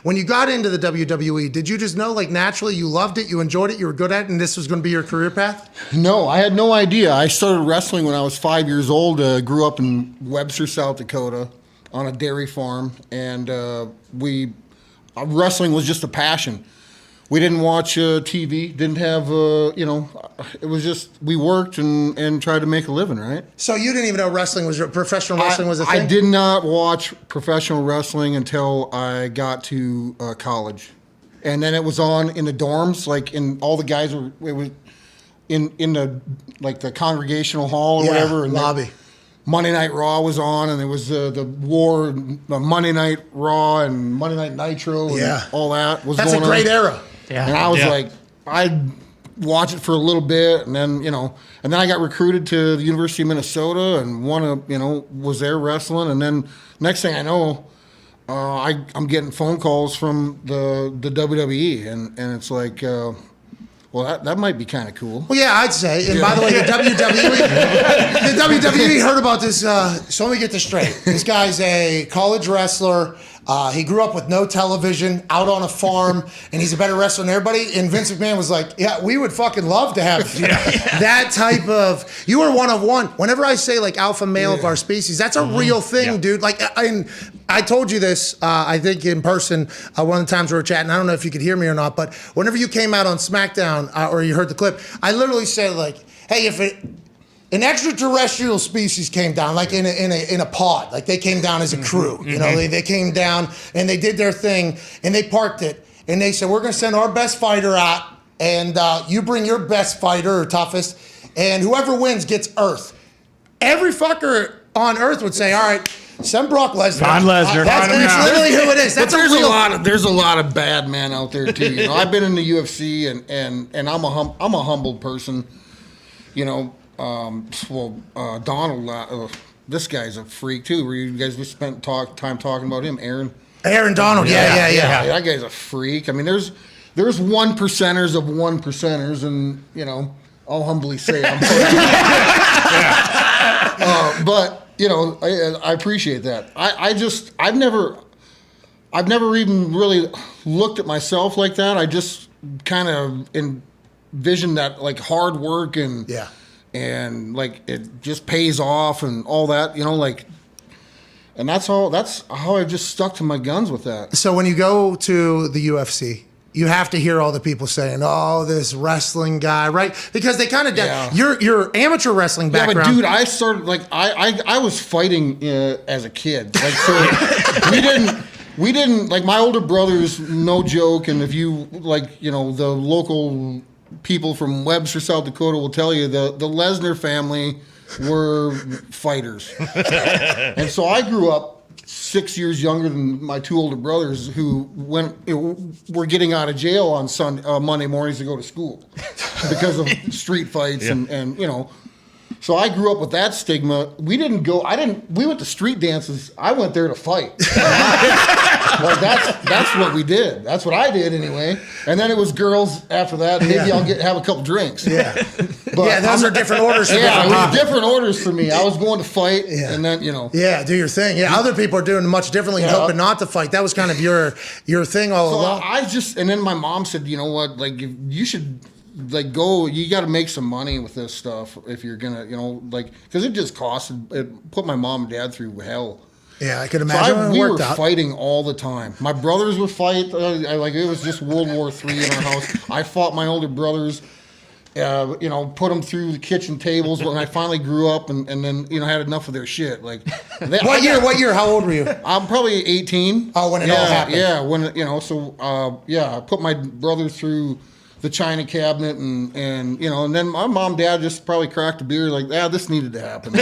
When you got into the WWE, did you just know, like, naturally you loved it, you enjoyed it, you were good at it, and this was going to be your career path? No, I had no idea. I started wrestling when I was 5 years old. Grew up in Webster, South Dakota, on a dairy farm, and wrestling was just a passion. We didn't watch TV, didn't have, it was just, we worked and tried to make a living, right? So you didn't even know professional wrestling was a thing? I did not watch professional wrestling until I got to college. And then it was on in the dorms, like in all the guys it was in the, like the congregational hall or whatever. And lobby. Monday Night Raw was on, and there was the Monday Night Raw and Monday Night Nitro and all that was going on. That's a great era. Yeah. And I was like, I'd watch it for a little bit, and then, and then I got recruited to the University of Minnesota and was there wrestling. And then next thing I know, I'm getting phone calls from the WWE, and it's like, well, that might be kind of cool. Well, yeah, I'd say. And by the way, the WWE heard about this. So let me get this straight. This guy's a college wrestler. He grew up with no television, out on a farm, and he's a better wrestler than everybody. And Vince McMahon was like, yeah, we would fucking love to have that type of, you are one of one. Whenever I say like alpha male of our species, that's a real thing, dude. Like, I told you this, I think in person, one of the times we were chatting, I don't know if you could hear me or not, but whenever you came out on SmackDown or you heard the clip, I literally said like, hey, if an extraterrestrial species came down, like in a pod, like they came down as a crew, they came down and they did their thing and they parked it and they said, we're going to send our best fighter out and you bring your best fighter or toughest and whoever wins gets Earth. Every fucker on Earth would say, all right, send Brock Lesnar. Von Lesnar. That's literally who it is. That's there's a lot of bad men out there too. I've been in the UFC and I'm a humble person, Donald, this guy's a freak too. Where you guys just spent time talking about him, Aaron Donald. Yeah. That guy's a freak. I mean, there's 1%ers of 1%ers, and I'll humbly say I'm. But I appreciate that. I've never even really looked at myself like that. I just kind of envisioned that like hard work and like it just pays off and all that, and that's how I just stuck to my guns with that. So when you go to the UFC, you have to hear all the people saying, "Oh, this wrestling guy," right? Because they kind of your amateur wrestling background. Yeah, but dude, I started like I was fighting as a kid. Like so, we didn't like my older brothers. No joke, and if you like, the local people from Webster, South Dakota will tell you the Lesnar family were fighters, and so I grew up 6 years younger than my two older brothers who were getting out of jail on Monday mornings to go to school because of street fights and So I grew up with that stigma. We went to street dances. I went there to fight. Like that's what we did. That's what I did anyway. And then it was girls after that. Maybe I'll have a couple drinks. Yeah. But those are different orders for me. Yeah, it was different orders for me. I was going to fight and then, Yeah, do your thing. Yeah, other people are doing much differently and hoping not to fight. That was kind of your thing all along. And then my mom said, you know what, like you should go, you got to make some money with this stuff if you're going to, because it just it put my mom and dad through hell. Yeah, I could imagine. We were fighting all the time. My brothers would fight. It was just World War III in our house. I fought my older brothers, put them through the kitchen tables when I finally grew up and then, had enough of their shit. Like, What year? How old were you? I'm probably 18. Oh, when it all happened. Yeah, I put my brother through the china cabinet and then my mom and dad just probably cracked a beer like, this needed to happen.